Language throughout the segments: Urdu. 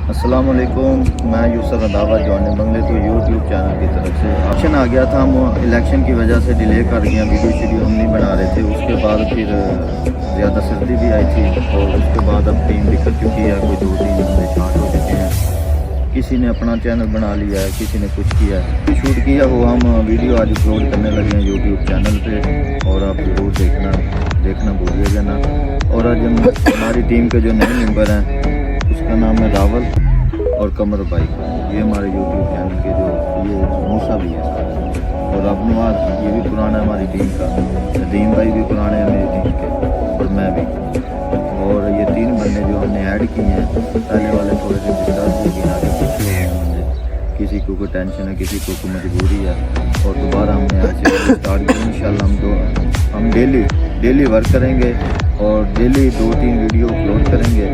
السلام علیکم، میں یوسف رنداوا جوان بنگلے تو یوٹیوب چینل کی طرف سے الیکشن آ گیا تھا، ہم الیکشن کی وجہ سے ڈیلے کر گیا، ویڈیو ہم نہیں بنا رہے تھے۔ اس کے بعد پھر زیادہ سردی بھی آئی تھی اور اس کے بعد اب ٹیم بکھر چکی ہے، کوئی 2-3 بندے شارٹ ہو چکے ہیں، کسی نے اپنا چینل بنا لیا ہے، کسی نے کچھ کیا ہے، شوٹ کیا وہ ہم ویڈیو آج اپلوڈ کرنے لگے ہیں یوٹیوب چینل پہ، اور آپ ضرور دیکھنا بھولیے گا نا۔ اور آج ہماری ٹیم کے جو نئے ممبر ہیں اس کا نام ہے راول اور قمر بھائی، یہ ہمارے یوٹیوب چینل کے یہ موسیٰ بھی ہے ساتھ، اور اب نواز یہ بھی پرانا ہے ہماری ٹیم کا، ندیم بھائی بھی پرانے ہیں میری ٹیم کے، اور میں بھی، اور یہ 3 بندے جو ہم نے ایڈ کیے ہیں، پہلے والے تھوڑے سے ڈسٹرب ہو گئے، آگے پیچھے ہوئے ہیں بندے، کسی کو کوئی ٹینشن ہے، کسی کو کوئی مجبوری ہے، اور دوبارہ ہم نے ایسے اسٹارٹ کیا۔ انشاءاللہ ہم ڈیلی ورک کریں گے اور ڈیلی 2-3 ویڈیو اپلوڈ کریں گے،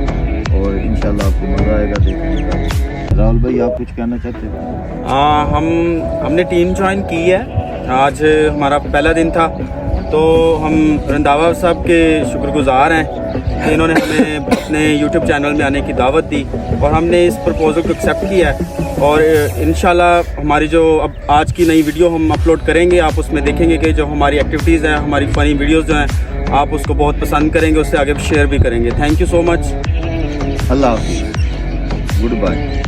اور انشاءاللہ آپ کو مزہ آئے گا دیکھنے کا۔ راول بھائی آپ کچھ کہنا چاہتے ہیں؟ ہم نے ٹیم جوائن کی ہے، آج ہمارا پہلا دن تھا، تو ہم رنداوا صاحب کے شکر گزار ہیں کہ انہوں نے ہمیں اپنے یوٹیوب چینل میں آنے کی دعوت دی، اور ہم نے اس پرپوزل کو ایکسیپٹ کیا ہے، اور انشاءاللہ ہماری جو اب آج کی نئی ویڈیو ہم اپلوڈ کریں گے، آپ اس میں دیکھیں گے کہ جو ہماری ایکٹیویٹیز ہیں، ہماری فنی ویڈیوز جو ہیں، آپ اس کو بہت پسند کریں گے، اس سے آگے شیئر بھی کریں گے۔ تھینک یو سو مچ، اللہ حافظ، گڈ بائے۔